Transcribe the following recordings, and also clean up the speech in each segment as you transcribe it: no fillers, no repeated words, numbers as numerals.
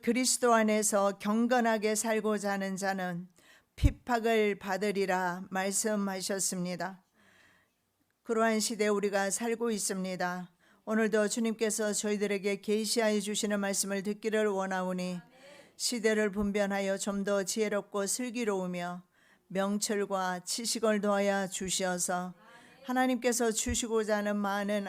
그리스도 안에서 경건하게 살고자 하는 자는 핍박을 받으리라 말씀하셨습니다. 그러한 시대에 우리가 살고 있습니다. 오늘도 주님께서 저희들에게 계시하여 주시는 말씀을 듣기를 원하오니 시대를 분별하여 좀 더 지혜롭고 슬기로우며 명철과 지식을 더하여 주시어서 하나님께서 주시고자 하는 많은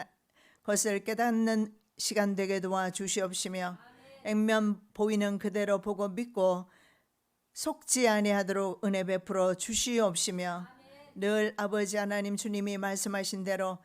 것을 깨닫는 시간 되게 도와주시옵시며 액면 보이는 그대로 보고 믿고 속지 아니하도록 은혜 베풀어 주시옵시며 늘 아버지 하나님 주님이 말씀하신 대로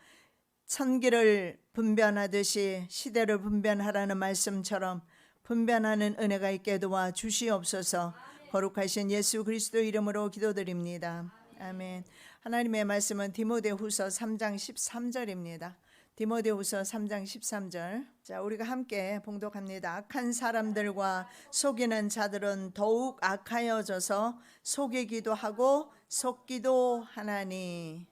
천기를 분변하듯이 시대를 분변하라는 말씀처럼 분변하는 은혜가 있게 도와 주시옵소서. 거룩하신 예수 그리스도 이름으로 기도드립니다. 아멘. 하나님의 말씀은 디모데후서 3장 13절입니다. 디모데후서 3장 13절. 자, 우리가 함께 봉독합니다. 악한 사람들과 속이는 자들은 더욱 악하여져서 속이기도 하고 속기도 하나니.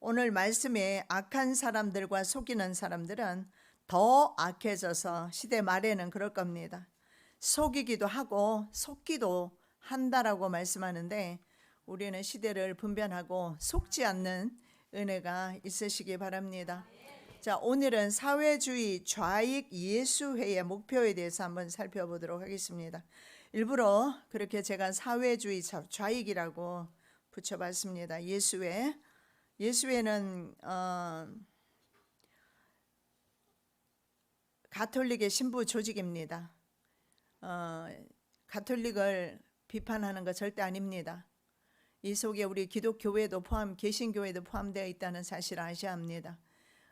오늘 말씀에 악한 사람들과 속이는 사람들은 더 악해져서 시대 말에는 그럴 겁니다. 속이기도 하고 속기도 한다라고 말씀하는데 우리는 시대를 분별하고 속지 않는 은혜가 있으시기 바랍니다. 자, 오늘은 사회주의 좌익 예수회의 목표에 대해서 한번 살펴보도록 하겠습니다. 일부러 그렇게 제가 사회주의 좌익이라고 붙여봤습니다. 예수회는 가톨릭의 신부 조직입니다. 가톨릭을 비판하는 거 절대 아닙니다. 이 속에 우리 기독교회도 개신교회도 포함되어 있다는 사실을 아셔야 합니다.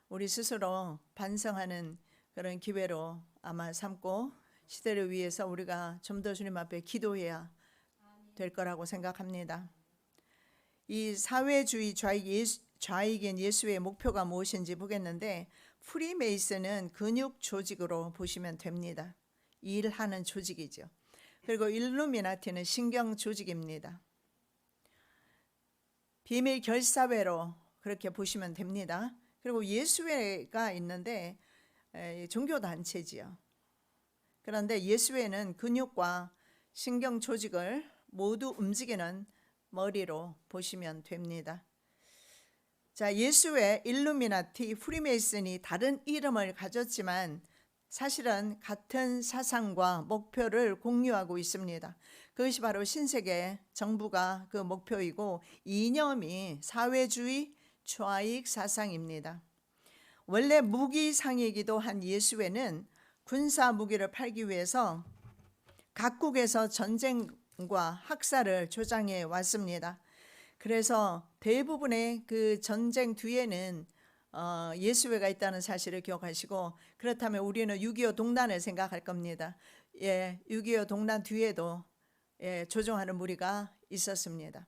우리 스스로 반성하는 그런 기회로 아마 삼고 시대를 위해서 우리가 좀 더 주님 앞에 기도해야 될 거라고 생각합니다. 이 사회주의 좌익인 예수의 목표가 무엇인지 보겠는데 프리메이슨은 근육 조직으로 보시면 됩니다. 일하는 조직이죠. 그리고 일루미나티는 신경 조직입니다. 비밀 결사회로 그렇게 보시면 됩니다. 그리고 예수회가 있는데 종교단체지요. 그런데 예수회는 근육과 신경 조직을 모두 움직이는 머리로 보시면 됩니다. 자, 예수회, 일루미나티, 프리메이슨이 다른 이름을 가졌지만 사실은 같은 사상과 목표를 공유하고 있습니다. 그것이 바로 신세계 정부가 그 목표이고 이념이 사회주의 좌익 사상입니다. 원래 무기상이기도 한 예수회는 군사 무기를 팔기 위해서 각국에서 전쟁과 학살을 조장해 왔습니다. 그래서 대부분의 그 전쟁 뒤에는 예수회가 있다는 사실을 기억하시고, 그렇다면 우리는 6.25 동란을 생각할 겁니다. 6.25 동란 뒤에도 조종하는 무리가 있었습니다.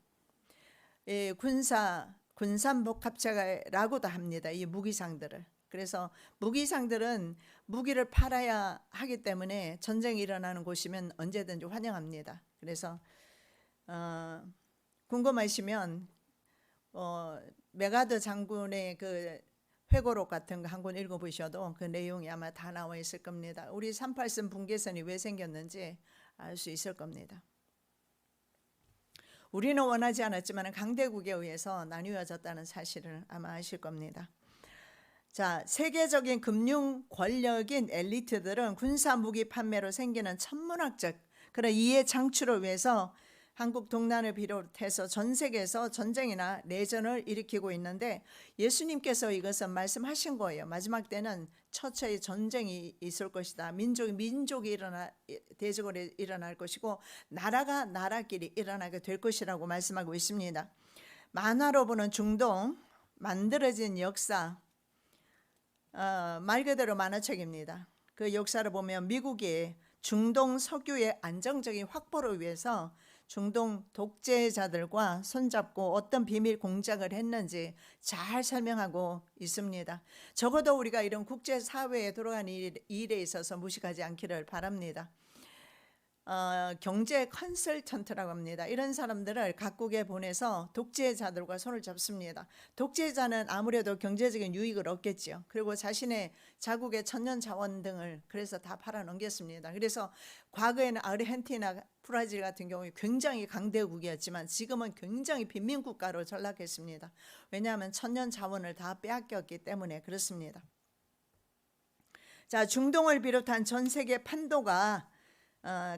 군산복합체라고도 합니다. 이 무기상들을. 그래서 무기상들은 무기를 팔아야 하기 때문에 전쟁이 일어나는 곳이면 언제든지 환영합니다. 그래서 궁금하시면 메가드 장군의 그 회고록 같은 거 한 권 읽어보셔도 그 내용이 아마 다 나와 있을 겁니다. 우리 38선 분계선이 왜 생겼는지 알 수 있을 겁니다. 우리는 원하지 않았지만 강대국에 의해서 나뉘어졌다는 사실을 아마 아실 겁니다. 자, 세계적인 금융 권력인 엘리트들은 군사 무기 판매로 생기는 천문학적 그런 이해 창출을 위해서 한국 동란을 비롯해서 전 세계에서 전쟁이나 내전을 일으키고 있는데 예수님께서 이것은 말씀하신 거예요. 마지막 때는 처처의 전쟁이 있을 것이다. 민족이 대적으로 일어날 것이고 나라가 나라끼리 일어나게 될 것이라고 말씀하고 있습니다. 만화로 보는 중동 만들어진 역사, 말 그대로 만화책입니다. 그 역사를 보면 미국이 중동 석유의 안정적인 확보를 위해서 중동 독재자들과 손잡고 어떤 비밀 공작을 했는지 잘 설명하고 있습니다. 적어도 우리가 이런 국제사회에 돌아가는 일에 있어서 무식하지 않기를 바랍니다. 경제 컨설턴트라고 합니다. 이런 사람들을 각국에 보내서 독재자들과 손을 잡습니다. 독재자는 아무래도 경제적인 유익을 얻겠지요. 그리고 자신의 자국의 천년 자원 등을 그래서 다 팔아넘겼습니다. 그래서 과거에는 아르헨티나, 브라질 같은 경우에 굉장히 강대국이었지만 지금은 굉장히 빈민국가로 전락했습니다. 왜냐하면 천년 자원을 다 빼앗겼기 때문에 그렇습니다. 자, 중동을 비롯한 전 세계 판도가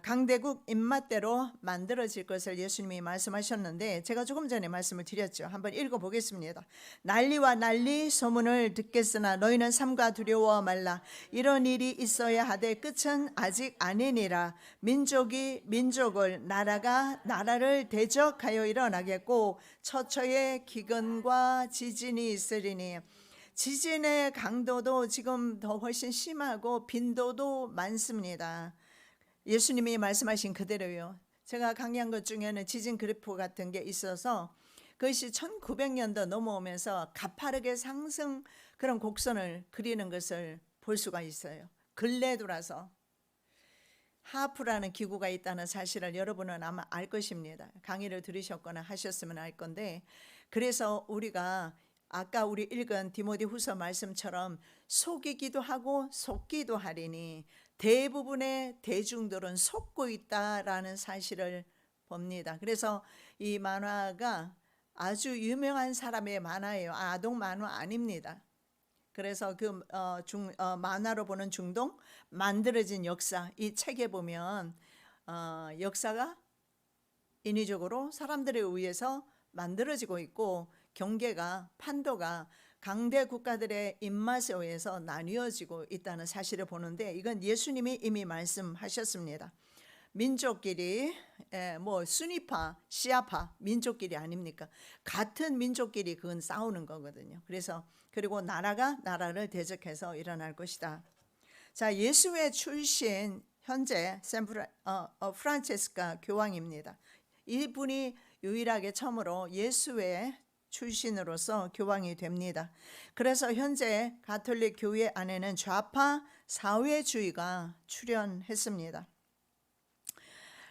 강대국 입맛대로 만들어질 것을 예수님이 말씀하셨는데 제가 조금 전에 말씀을 드렸죠. 한번 읽어보겠습니다. 난리와 난리 소문을 듣겠으나 너희는 삼가 두려워 말라. 이런 일이 있어야 하되 끝은 아직 아니니라. 민족이 민족을, 나라가 나라를 대적하여 일어나겠고 처처에 기근과 지진이 있으리니. 지진의 강도도 지금 더 훨씬 심하고 빈도도 많습니다. 예수님이 말씀하신 그대로요. 제가 강의한 것 중에는 지진 그래프 같은 게 있어서 그것이 1900년도 넘어오면서 가파르게 상승 그런 곡선을 그리는 것을 볼 수가 있어요. 근래 들어서 하프라는 기구가 있다는 사실을 여러분은 아마 알 것입니다. 강의를 들으셨거나 하셨으면 알 건데, 그래서 우리가 아까 우리 읽은 디모데후서 말씀처럼 속이기도 하고 속기도 하리니 대부분의 대중들은 속고 있다라는 사실을 봅니다. 그래서 이 만화가 아주 유명한 사람의 만화예요. 아동 만화 아닙니다. 그래서 그 만화로 보는 중동 만들어진 역사, 이 책에 보면 역사가 인위적으로 사람들에 의해서 만들어지고 있고 경계가, 판도가 강대 국가들의 입맛에 의해서 나뉘어지고 있다는 사실을 보는데, 이건 예수님이 이미 말씀하셨습니다. 민족끼리 뭐 순위파, 시아파, 민족끼리 아닙니까? 같은 민족끼리 그건 싸우는 거거든요. 그래서 그리고 나라가 나라를 대적해서 일어날 것이다. 자, 예수의 출신 현재 프란체스카 교황입니다. 이분이 유일하게 처음으로 예수의 출신으로서 교황이 됩니다. 그래서 현재 가톨릭 교회 안에는 좌파 사회주의가 출현했습니다.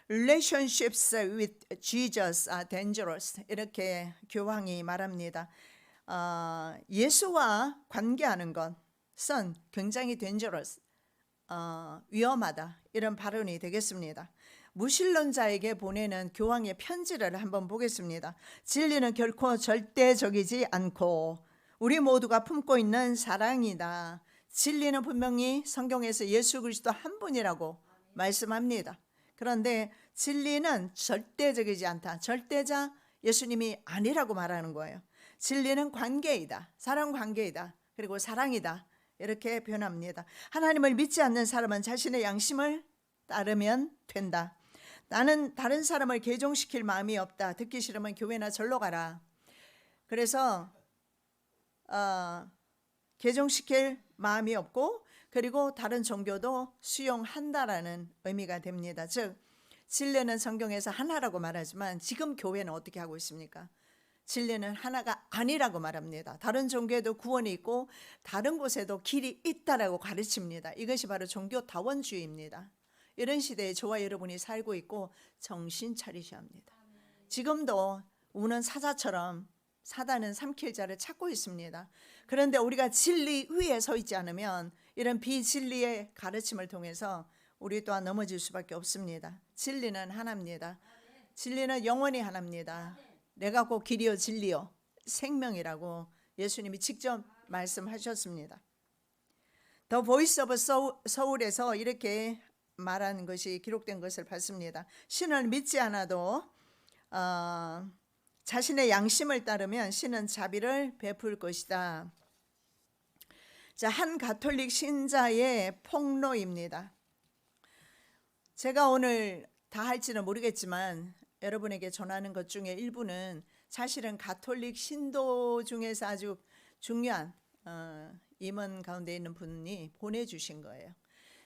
Relationships with Jesus are dangerous, 이렇게 교황이 말합니다. 예수와 관계하는 것은 굉장히 dangerous, 위험하다, 이런 발언이 되겠습니다. 무신론자에게 보내는 교황의 편지를 한번 보겠습니다. 진리는 결코 절대적이지 않고 우리 모두가 품고 있는 사랑이다. 진리는 분명히 성경에서 예수 그리스도 한 분이라고 말씀합니다. 그런데 진리는 절대적이지 않다. 절대자 예수님이 아니라고 말하는 거예요. 진리는 관계이다. 사랑 관계이다. 그리고 사랑이다. 이렇게 표현합니다. 하나님을 믿지 않는 사람은 자신의 양심을 따르면 된다. 나는 다른 사람을 개종시킬 마음이 없다. 듣기 싫으면 교회나 절로 가라. 그래서 개종시킬 마음이 없고 그리고 다른 종교도 수용한다라는 의미가 됩니다. 즉 진리는 성경에서 하나라고 말하지만 지금 교회는 어떻게 하고 있습니까? 진리는 하나가 아니라고 말합니다. 다른 종교에도 구원이 있고 다른 곳에도 길이 있다라고 가르칩니다. 이것이 바로 종교다원주의입니다. 이런 시대에 저와 여러분이 살고 있고 정신 차리셔야 합니다. 지금도 우는 사자처럼 사단은 삼킬 자를 찾고 있습니다. 그런데 우리가 진리 위에 서 있지 않으면 이런 비진리의 가르침을 통해서 우리 또한 넘어질 수밖에 없습니다. 진리는 하나입니다. 진리는 영원히 하나입니다. 내가 곧 길이요 진리요 생명이라고 예수님이 직접 말씀하셨습니다. 더 보이스 오브 서울에서 이렇게 말하는 것이 기록된 것을 봤습니다. 신을 믿지 않아도 자신의 양심을 따르면 신은 자비를 베풀 것이다. 자, 한 가톨릭 신자의 폭로입니다. 제가 오늘 다 할지는 모르겠지만 여러분에게 전하는 것 중에 일부는 사실은 가톨릭 신도 중에서 아주 중요한 임원 가운데 있는 분이 보내주신 거예요.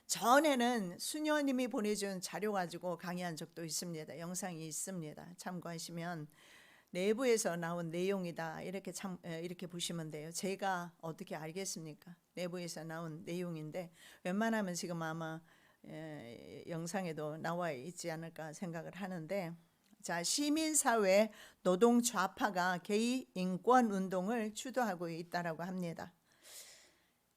전에는 수녀님이 보내준 자료 가지고 강의한 적도 있습니다. 영상이 있습니다. 참고하시면 내부에서 나온 내용이다 이렇게 보시면 돼요. 제가 어떻게 알겠습니까? 내부에서 나온 내용인데 웬만하면 지금 아마 영상에도 나와 있지 않을까 생각을 하는데, 자, 시민사회 노동 좌파가 게이 인권 운동을 주도하고 있다라고 합니다.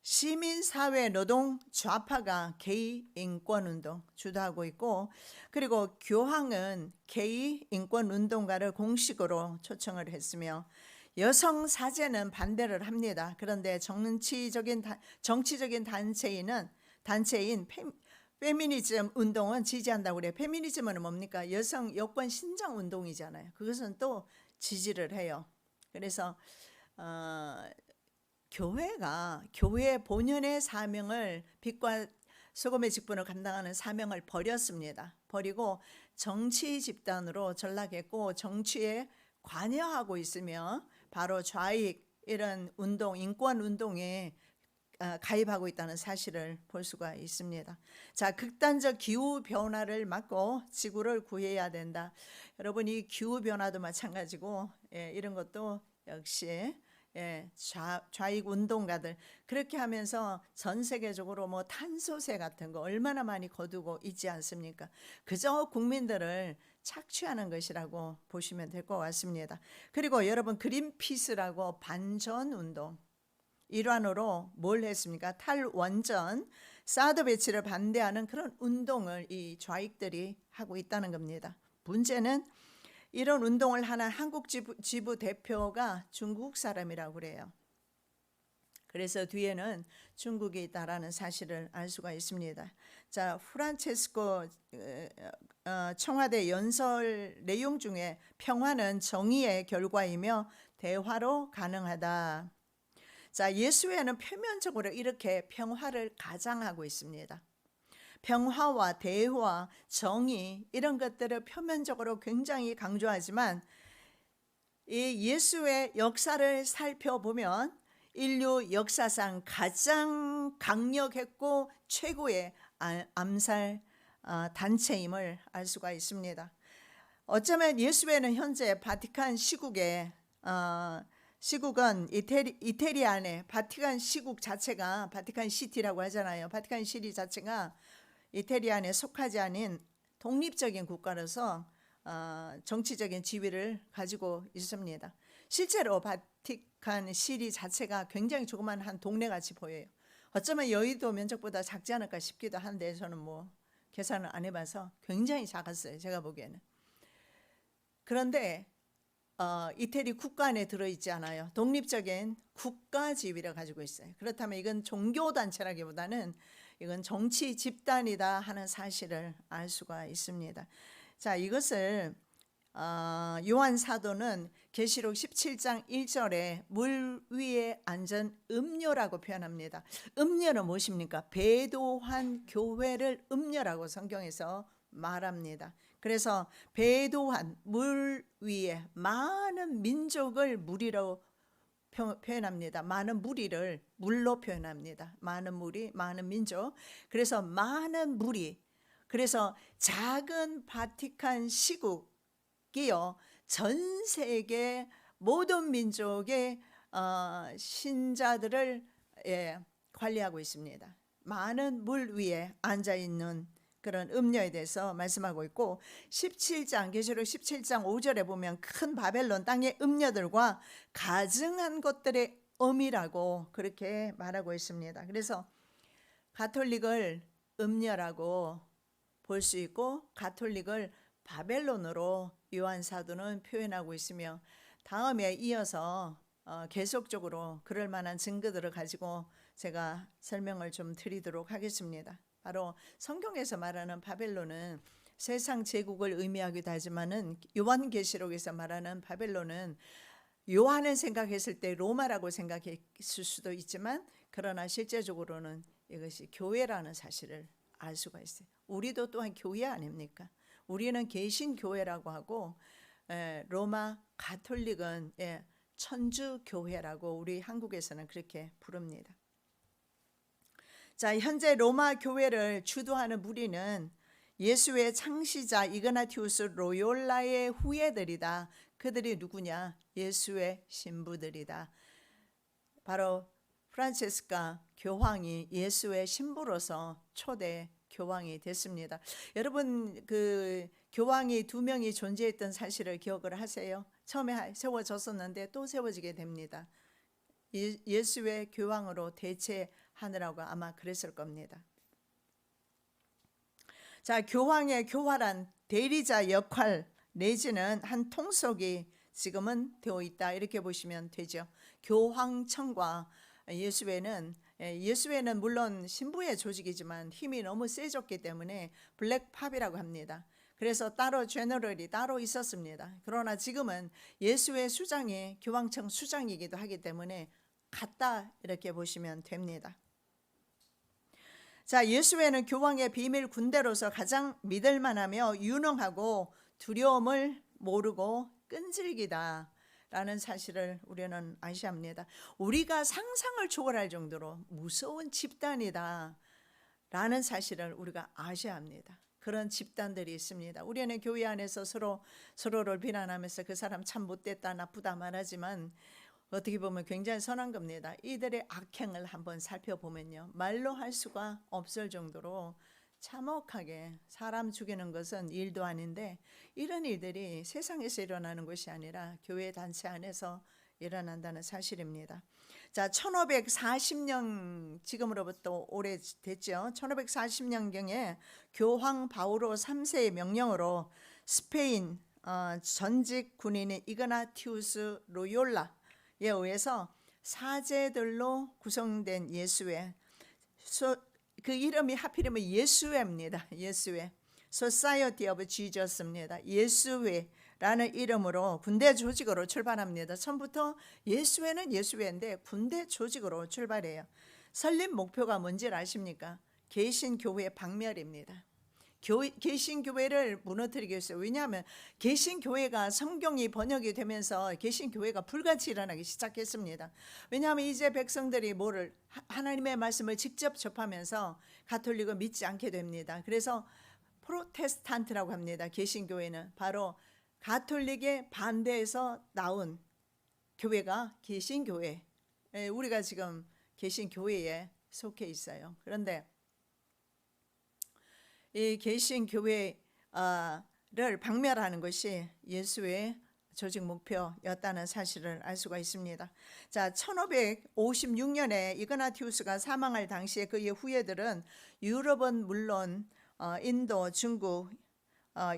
시민사회 노동 좌파가 게이 인권 운동 주도하고 있고, 그리고 교황은 게이 인권 운동가를 공식으로 초청을 했으며 여성 사제는 반대를 합니다. 그런데 정치적인 단체인 페미니즘 운동은 지지한다고 그래요. 페미니즘은 뭡니까? 여성 여권 신장 운동이잖아요. 그것은 또 지지를 해요. 그래서 교회 본연의 사명을, 빛과 소금의 직분을 감당하는 사명을 버렸습니다. 버리고 정치 집단으로 전락했고 정치에 관여하고 있으며 바로 좌익 이런 운동, 인권 운동에 가입하고 있다는 사실을 볼 수가 있습니다. 자, 극단적 기후 변화를 막고 지구를 구해야 된다. 여러분, 이 기후 변화도 마찬가지고, 이런 것도 역시 좌익 운동가들 그렇게 하면서 전 세계적으로 뭐 탄소세 같은 거 얼마나 많이 거두고 있지 않습니까? 그저 국민들을 착취하는 것이라고 보시면 될 것 같습니다. 그리고 여러분, 그린피스라고 반전 운동 일환으로 뭘 했습니까? 탈원전, 사드 배치를 반대하는 그런 운동을 이 좌익들이 하고 있다는 겁니다. 문제는 이런 운동을 하는 한국 지부 대표가 중국 사람이라고 그래요. 그래서 뒤에는 중국이 있다라는 사실을 알 수가 있습니다. 자, 프란체스코 청와대 연설 내용 중에 평화는 정의의 결과이며 대화로 가능하다. 자, 예수회는 표면적으로 이렇게 평화를 가장하고 있습니다. 평화와 대화, 정의 이런 것들을 표면적으로 굉장히 강조하지만 이 예수의 역사를 살펴보면 인류 역사상 가장 강력했고 최고의 암살 단체임을 알 수가 있습니다. 어쩌면 예수회는 현재 바티칸 시국은 이태리 안에 바티칸 시국 자체가 바티칸 시티라고 하잖아요. 바티칸 시티 자체가 이태리 안에 속하지 않은 독립적인 국가로서 정치적인 지위를 가지고 있습니다. 실제로 바티칸 시리 자체가 굉장히 조그만 한 동네같이 보여요. 어쩌면 여의도 면적보다 작지 않을까 싶기도 한데 저는 뭐 계산을 안 해봐서 굉장히 작았어요. 제가 보기에는. 그런데 이태리 국가 안에 들어있지 않아요. 독립적인 국가 지위를 가지고 있어요. 그렇다면 이건 종교단체라기보다는 이건 정치 집단이다 하는 사실을 알 수가 있습니다. 자, 이것을 요한 사도는 계시록 17장 1절에 물 위에 앉은 음녀라고 표현합니다. 음녀는 무엇입니까? 배도한 교회를 음녀라고 성경에서 말합니다. 그래서 배도한 물 위에 많은 민족을 무리로 표현합니다. 많은 무리를 물로 표현합니다. 많은 무리, 많은 민족. 그래서 많은 무리. 그래서 작은 바티칸 시국이요, 전 세계 모든 민족의 신자들을 관리하고 있습니다. 많은 물 위에 앉아 있는 그런 음녀에 대해서 말씀하고 있고, 17장 계시록 17장 5절에 보면 큰 바벨론 땅의 음녀들과 가증한 것들의 어미라고 그렇게 말하고 있습니다. 그래서 가톨릭을 음녀라고 볼 수 있고 가톨릭을 바벨론으로 요한 사도는 표현하고 있으며, 다음에 이어서 계속적으로 그럴 만한 증거들을 가지고 제가 설명을 좀 드리도록 하겠습니다. 바로 성경에서 말하는 바벨론은 세상 제국을 의미하기도 하지만은 요한계시록에서 말하는 바벨론은 요한을 생각했을 때 로마라고 생각했을 수도 있지만, 그러나 실제적으로는 이것이 교회라는 사실을 알 수가 있어요. 우리도 또한 교회 아닙니까? 우리는 개신교회라고 하고 로마 가톨릭은 천주교회라고 우리 한국에서는 그렇게 부릅니다. 자, 현재 로마 교회를 주도하는 무리는 예수의 창시자 이그나티우스 로욜라의 후예들이다. 그들이 누구냐? 예수의 신부들이다. 바로 프란체스카 교황이 예수의 신부로서 초대 교황이 됐습니다. 여러분 그 교황이 2명이 존재했던 사실을 기억을 하세요? 처음에 세워졌었는데 또 세워지게 됩니다. 예수의 교황으로 대체하느라고 아마 그랬을 겁니다. 자, 교황의 교활한 대리자 역할 내지는 한 통속이 지금은 되어 있다 이렇게 보시면 되죠. 교황청과 예수회는 물론 신부의 조직이지만 힘이 너무 세졌기 때문에 블랙팝이라고 합니다. 그래서 따로 제너럴이 따로 있었습니다. 그러나 지금은 예수회 수장이 교황청 수장이기도 하기 때문에 같다 이렇게 보시면 됩니다. 자, 예수회는 교황의 비밀 군대로서 가장 믿을만하며 유능하고 두려움을 모르고 끈질기다 라는 사실을 우리는 아셔야 합니다. 우리가 상상을 초월할 정도로 무서운 집단이다 라는 사실을 우리가 아셔야 합니다. 그런 집단들이 있습니다. 우리는 교회 안에서 서로를 비난하면서 그 사람 참 못됐다 나쁘다 말하지만 어떻게 보면 굉장히 선한 겁니다. 이들의 악행을 한번 살펴보면요, 말로 할 수가 없을 정도로 참혹하게 사람 죽이는 것은 일도 아닌데 이런 일들이 세상에서 일어나는 것이 아니라 교회 단체 안에서 일어난다는 사실입니다. 자, 1540년 지금으로부터 오래됐죠. 1540년경에 교황 바오로 3세의 명령으로 스페인 전직 군인인 이그나티우스 로욜라에 의해서 사제들로 구성된 예수회, 그 이름이 하필이면 예수회입니다. 예수회, Society of Jesus입니다. 예수회라는 이름으로 군대 조직으로 출발합니다. 처음부터 예수회는 예수회인데 군대 조직으로 출발해요. 설립 목표가 뭔지 아십니까? 개신교회 박멸입니다. 개신교회를 무너뜨리기 위해서. 왜냐하면 개신교회가 성경이 번역이 되면서 개신교회가 불같이 일어나기 시작했습니다. 왜냐하면 이제 백성들이 하나님의 말씀을 직접 접하면서 가톨릭을 믿지 않게 됩니다. 그래서 프로테스탄트라고 합니다. 개신교회는 바로 가톨릭에 반대해서 나온 교회가 개신교회. 우리가 지금 개신교회에 속해 있어요. 그런데 이 개신교회를 박멸하는 것이 예수의 조직 목표였다는 사실을 알 수가 있습니다. 자, 1556년에 이그나티우스가 사망할 당시에 그의 후예들은 유럽은 물론 인도, 중국,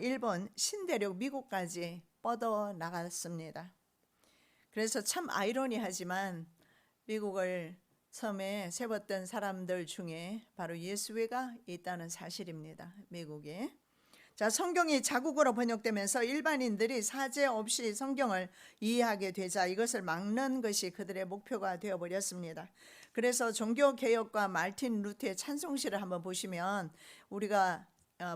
일본, 신대륙, 미국까지 뻗어 나갔습니다. 그래서 참 아이러니하지만 미국을 처음에 세웠던 사람들 중에 바로 예수회가 있다는 사실입니다. 미국에. 자, 성경이 자국어로 번역되면서 일반인들이 사제 없이 성경을 이해하게 되자 이것을 막는 것이 그들의 목표가 되어버렸습니다. 그래서 종교개혁과 말틴 루터의 찬송시를 한번 보시면 우리가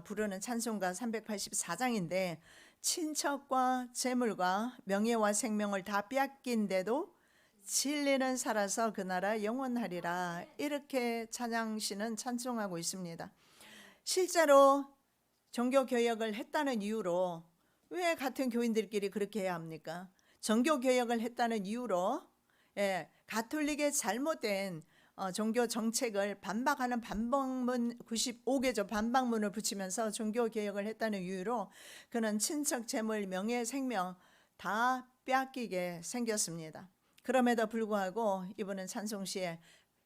부르는 찬송가 384장인데 친척과 재물과 명예와 생명을 다 빼앗긴데도 진리는 살아서 그 나라 영원하리라 이렇게 찬양시는 찬송하고 있습니다. 실제로 종교개혁을 했다는 이유로 왜 같은 교인들끼리 그렇게 해야 합니까? 종교개혁을 했다는 이유로 가톨릭의 잘못된 종교 정책을 반박하는 반박문 95개조 반박문을 붙이면서 종교개혁을 했다는 이유로 그는 친척, 재물, 명예, 생명 다 빼앗기게 생겼습니다. 그럼에도 불구하고 이분은 찬송시에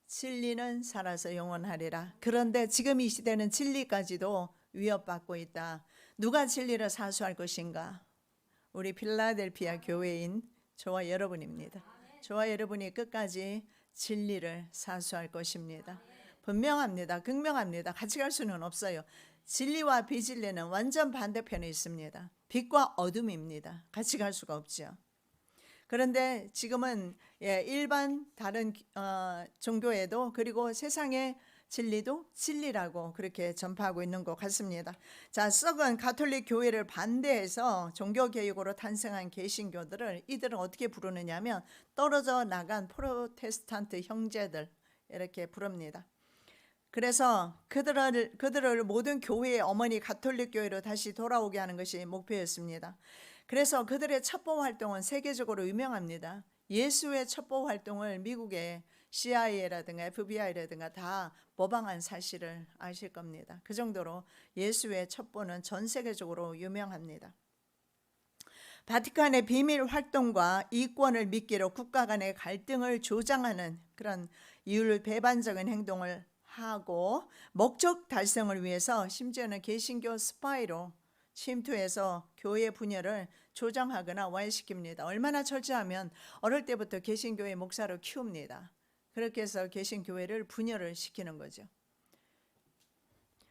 진리는 살아서 영원하리라. 그런데 지금 이 시대는 진리까지도 위협받고 있다. 누가 진리를 사수할 것인가? 우리 필라델피아 교회인 저와 여러분입니다. 저와 여러분이 끝까지 진리를 사수할 것입니다. 분명합니다. 극명합니다. 같이 갈 수는 없어요. 진리와 비진리는 완전 반대편에 있습니다. 빛과 어둠입니다. 같이 갈 수가 없죠. 그런데 지금은 일반 다른 종교에도 그리고 세상의 진리도 진리라고 그렇게 전파하고 있는 것 같습니다. 자, 썩은 가톨릭 교회를 반대해서 종교개혁으로 탄생한 개신교들을 이들은 어떻게 부르느냐면 떨어져 나간 프로테스탄트 형제들 이렇게 부릅니다. 그래서 그들을 모든 교회의 어머니 가톨릭 교회로 다시 돌아오게 하는 것이 목표였습니다. 그래서 그들의 첩보 활동은 세계적으로 유명합니다. 예수의 첩보 활동을 미국의 CIA라든가 FBI라든가 다 모방한 사실을 아실 겁니다. 그 정도로 예수의 첩보는 전 세계적으로 유명합니다. 바티칸의 비밀 활동과 이권을 미끼로 국가 간의 갈등을 조장하는 그런 이율 배반적인 행동을 하고 목적 달성을 위해서 심지어는 개신교 스파이로 침투해서 교회 분열을 조장하거나 와해시킵니다. 얼마나 철저하면 어릴 때부터 개신교의 목사로 키웁니다. 그렇게 해서 개신교회를 분열을 시키는 거죠.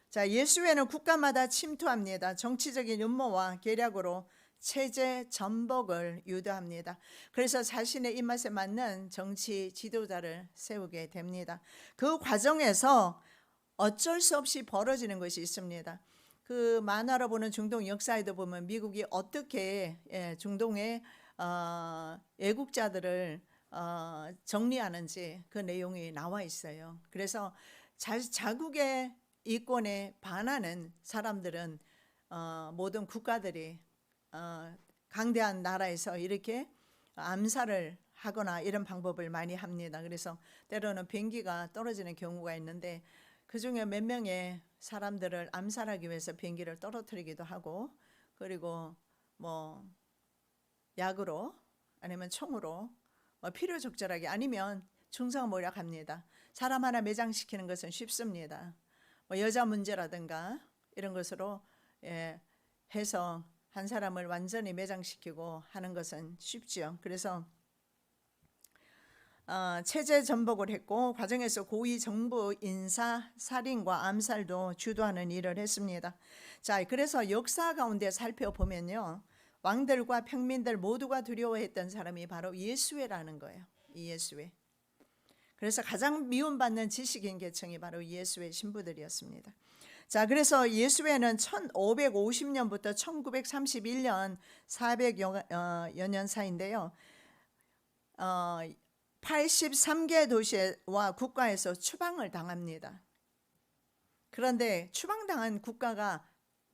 자, 예수회는 국가마다 침투합니다. 정치적인 음모와 계략으로 체제 전복을 유도합니다. 그래서 자신의 입맛에 맞는 정치 지도자를 세우게 됩니다. 그 과정에서 어쩔 수 없이 벌어지는 것이 있습니다. 그 만화로 보는 중동 역사에도 보면 미국이 어떻게 중동의 애국자들을 정리하는지 그 내용이 나와 있어요. 그래서 자국의 이권에 반하는 사람들은 모든 국가들이 강대한 나라에서 이렇게 암살을 하거나 이런 방법을 많이 합니다. 그래서 때로는 비행기가 떨어지는 경우가 있는데 그중에 몇 명의 사람들을 암살하기 위해서 비행기를 떨어뜨리기도 하고, 그리고 뭐 약으로 아니면 총으로 필요적절하게, 아니면 중상모략합니다. 사람 하나 매장시키는 것은 쉽습니다. 여자 문제라든가 이런 것으로 해서 한 사람을 완전히 매장시키고 하는 것은 쉽지요. 그래서 체제 전복을 했고 과정에서 고위 정부 인사 살인과 암살도 주도하는 일을 했습니다. 자, 그래서 역사 가운데 살펴보면요, 왕들과 평민들 모두가 두려워했던 사람이 바로 예수회라는 거예요. 이 예수회. 그래서 가장 미움받는 지식인 계층이 바로 예수회 신부들이었습니다. 자, 그래서 예수회는 1550년부터 1931년 400여 년 사이인데요. 83개 도시와 국가에서 추방을 당합니다. 그런데 추방당한 국가가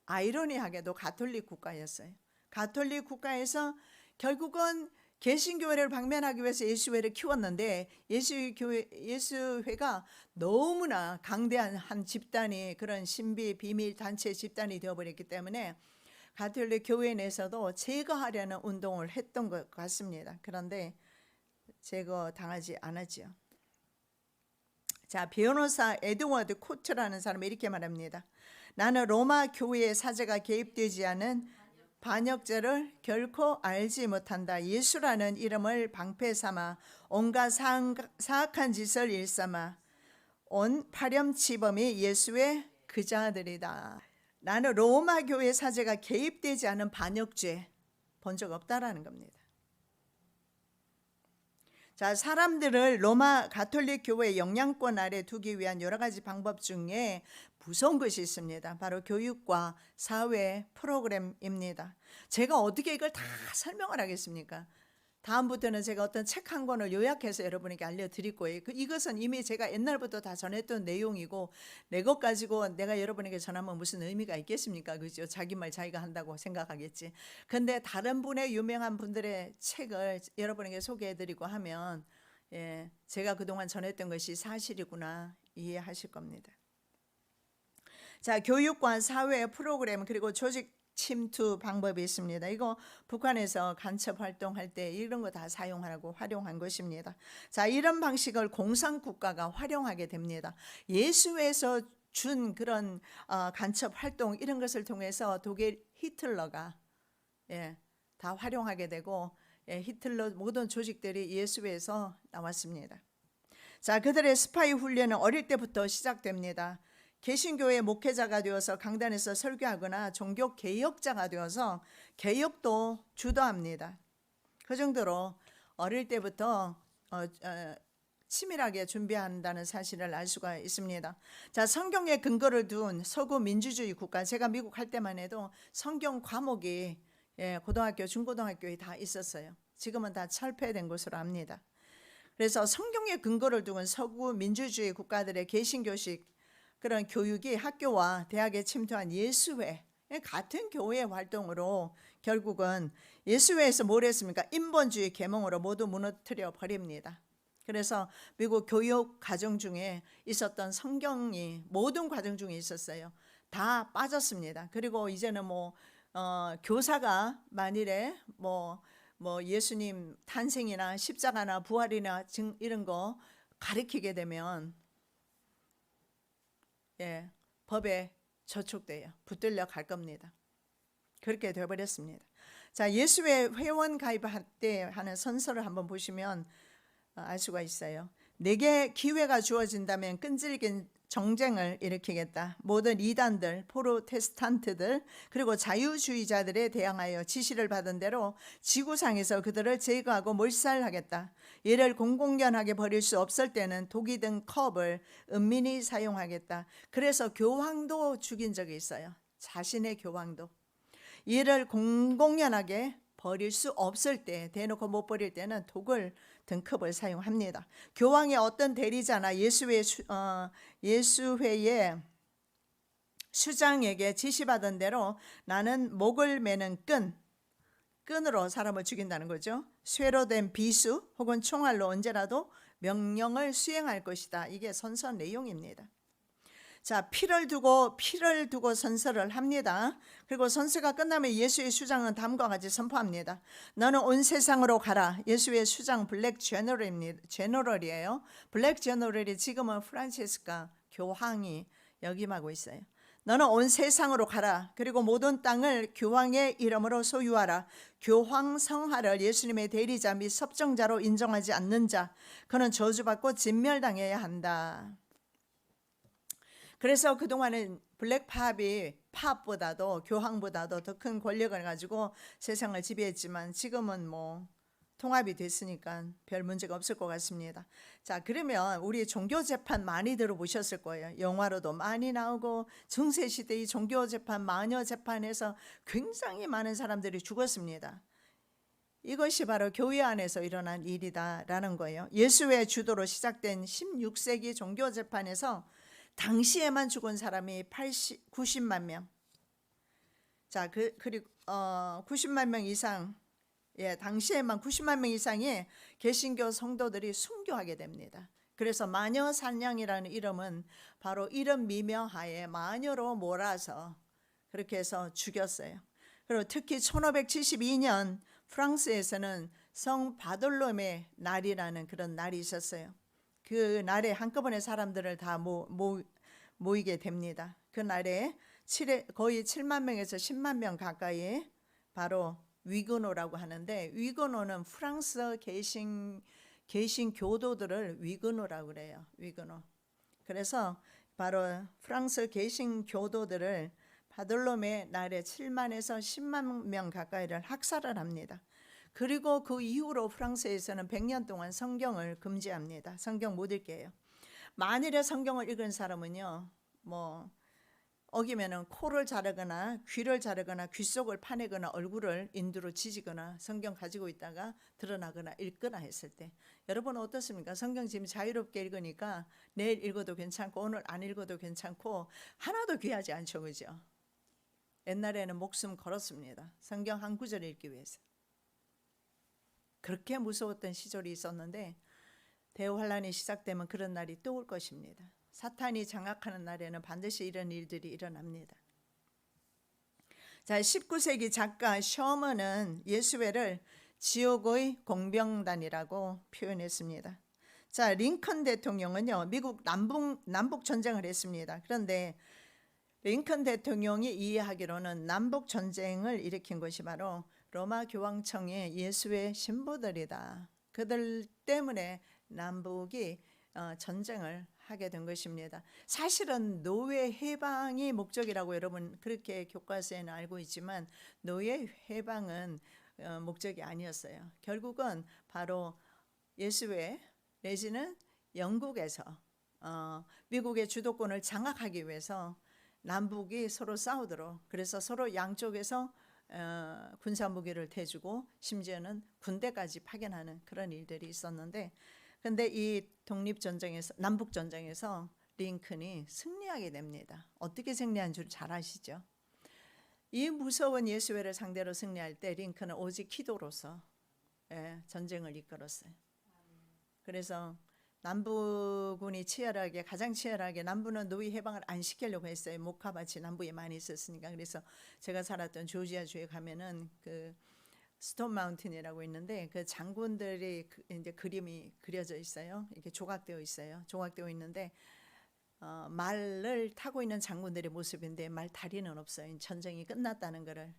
아이러니하게도 가톨릭 국가였어요. 가톨릭 국가에서 결국은 개신교회를 방면하기 위해서 예수회를 키웠는데 예수회가 너무나 강대한 한 집단이, 그런 신비 비밀 단체 집단이 되어버렸기 때문에 가톨릭 교회 내에서도 제거하려는 운동을 했던 것 같습니다. 그런데 제거당하지 않았지요. 자, 변호사 에드워드 코트라는 사람이 이렇게 말합니다. 나는 로마 교회의 사제가 개입되지 않은 반역죄를 결코 알지 못한다. 예수라는 이름을 방패 삼아 온갖 사악한 짓을 일삼아 온 파렴치범이 예수의 그자들이다. 나는 로마 교회 사제가 개입되지 않은 반역죄 본 적 없다라는 겁니다. 자, 사람들을 로마 가톨릭 교회의 영향권 아래 두기 위한 여러 가지 방법 중에 무서운 것이 있습니다. 바로 교육과 사회 프로그램입니다. 제가 어떻게 이걸 다 설명을 하겠습니까? 다음부터는 제가 어떤 책 한 권을 요약해서 여러분에게 알려드릴 거예요. 이것은 이미 제가 옛날부터 다 전했던 내용이고, 내 것 가지고 내가 여러분에게 전하면 무슨 의미가 있겠습니까? 그죠? 자기 말 자기가 한다고 생각하겠지. 근데 다른 분의 유명한 분들의 책을 여러분에게 소개해드리고 하면 제가 그동안 전했던 것이 사실이구나 이해하실 겁니다. 자, 교육과 사회 프로그램 그리고 조직 침투 방법이 있습니다. 이거 북한에서 간첩 활동할 때 이런 거 다 사용하라고 활용한 것입니다. 자, 이런 방식을 공산국가가 활용하게 됩니다. 예수에서 준 그런 간첩 활동 이런 것을 통해서 독일 히틀러가 다 활용하게 되고 히틀러 모든 조직들이 예수에서 나왔습니다. 자, 그들의 스파이 훈련은 어릴 때부터 시작됩니다. 개신교의 목회자가 되어서 강단에서 설교하거나 종교 개혁자가 되어서 개혁도 주도합니다. 그 정도로 어릴 때부터 치밀하게 준비한다는 사실을 알 수가 있습니다. 자, 성경에 근거를 둔 서구 민주주의 국가, 제가 미국 할 때만 해도 성경 과목이 고등학교, 중고등학교에 다 있었어요. 지금은 다 철폐된 것으로 압니다. 그래서 성경에 근거를 둔 서구 민주주의 국가들의 개신교식 그런 교육이 학교와 대학에 침투한 예수회, 같은 교회의 활동으로 결국은 예수회에서 뭘 했습니까? 인본주의 계몽으로 모두 무너뜨려 버립니다. 그래서 미국 교육 과정 중에 있었던 성경이 모든 과정 중에 있었어요. 다 빠졌습니다. 그리고 이제는 교사가 만일에 예수님 탄생이나 십자가나 부활이나 이런 거 가르치게 되면 법에 저촉돼요. 붙들려 갈 겁니다. 그렇게 되어버렸습니다. 자, 예수의 회원 가입할 때 하는 선서를 한번 보시면 알 수가 있어요. 내게 기회가 주어진다면 끈질긴 정쟁을 일으키겠다. 모든 이단들, 프로테스탄트들, 그리고 자유주의자들에 대항하여 지시를 받은 대로 지구상에서 그들을 제거하고 몰살하겠다. 이를 공공연하게 버릴 수 없을 때는 독이 든 컵을 은밀히 사용하겠다. 그래서 교황도 죽인 적이 있어요. 자신의 교황도. 이를 공공연하게 버릴 수 없을 때, 대놓고 못 버릴 때는 독을 든 컵을 사용합니다. 교황의 어떤 대리자나 예수회의 수장에게 지시받은 대로 나는 목을 매는 끈으로 사람을 죽인다는 거죠. 쇠로 된 비수 혹은 총알로 언제라도 명령을 수행할 것이다. 이게 선서 내용입니다. 자, 피를 두고 선서를 합니다. 그리고 선서가 끝나면 예수의 수장은 다음과 같이 선포합니다. 너는 온 세상으로 가라. 예수의 수장 블랙 제너럴이에요. 블랙 제너럴이 지금은 프란치스카 교황이 역임하고 있어요. 너는 온 세상으로 가라. 그리고 모든 땅을 교황의 이름으로 소유하라. 교황 성하를 예수님의 대리자 및 섭정자로 인정하지 않는 자, 그는 저주받고 진멸당해야 한다. 그래서 그동안은 블랙팝이 팝보다도 교황보다도 더 큰 권력을 가지고 세상을 지배했지만 지금은 통합이 됐으니까 별 문제가 없을 것 같습니다. 자, 그러면 우리 종교재판 많이 들어보셨을 거예요. 영화로도 많이 나오고 중세시대의 종교재판, 마녀재판에서 굉장히 많은 사람들이 죽었습니다. 이것이 바로 교회 안에서 일어난 일이다라는 거예요. 예수의 주도로 시작된 16세기 종교재판에서 당시에만 죽은 사람이 90만 명. 자, 그리고 90만 명 이상, 당시에만 90만 명 이상의 개신교 성도들이 순교하게 됩니다. 그래서 마녀 사냥이라는 이름은 바로 이름 미명하에 마녀로 몰아서 그렇게 해서 죽였어요. 그리고 특히 1572년 프랑스에서는 성 바돌로메 날이라는 그런 날이 있었어요. 그 날에 한꺼번에 사람들을 다 모이게 됩니다. 그 날에 거의 7만 명에서 10만 명 가까이 바로 위그노라고 하는데, 위그노는 프랑스 개신 교도들을 위그노라고 그래요. 위그노. 그래서 바로 프랑스 개신 교도들을 바돌로메 날에 7만에서 10만 명 가까이를 학살을 합니다. 그리고 그 이후로 프랑스에서는 100년 동안 성경을 금지합니다. 성경 못 읽게 해요. 만일에 성경을 읽은 사람은요, 어기면은 코를 자르거나 귀를 자르거나 귀 속을 파내거나 얼굴을 인두로 지지거나 성경 가지고 있다가 드러나거나 읽거나 했을 때, 여러분 어떻습니까? 성경 지금 자유롭게 읽으니까 내일 읽어도 괜찮고 오늘 안 읽어도 괜찮고 하나도 귀하지 않죠, 그죠? 옛날에는 목숨 걸었습니다. 성경 한 구절 읽기 위해서. 그렇게 무서웠던 시절이 있었는데 대환란이 시작되면 그런 날이 또 올 것입니다. 사탄이 장악하는 날에는 반드시 이런 일들이 일어납니다. 자, 19세기 작가 셔먼은 예수회를 지옥의 공병단이라고 표현했습니다. 자, 링컨 대통령은요, 미국 남북 전쟁을 했습니다. 그런데 링컨 대통령이 이해하기로는 남북 전쟁을 일으킨 것이 바로 로마 교황청의 예수의 신부들이다. 그들 때문에 남북이 전쟁을 하게 된 것입니다. 사실은 노예 해방이 목적이라고 여러분 그렇게 교과서에는 알고 있지만 노예 해방은 목적이 아니었어요. 결국은 바로 예수회 내지는 영국에서 미국의 주도권을 장악하기 위해서 남북이 서로 싸우도록, 그래서 서로 양쪽에서 군사 무기를 대주고 심지어는 군대까지 파견하는 그런 일들이 있었는데, 근데 이 독립전쟁에서, 남북전쟁에서 링컨이 승리하게 됩니다. 어떻게 승리한 줄 잘 아시죠? 이 무서운 예수회를 상대로 승리할 때 링컨은 오직 기도로서 전쟁을 이끌었어요. 그래서 남부군이 가장 치열하게 남부는 노예 해방을 안 시키려고 했어요. 목화밭이 남부에 많이 있었으니까. 그래서 제가 살았던 조지아주에 가면은 그 스톤 마운틴이라고 있는데 그 장군들이 이제 그림이 그려져 있어요. 이렇게 조각되어 있어요. 조각되어 있는데 말을 타고 있는 장군들의 모습인데 말 다리는 없어요. 전쟁이 끝났다는 것을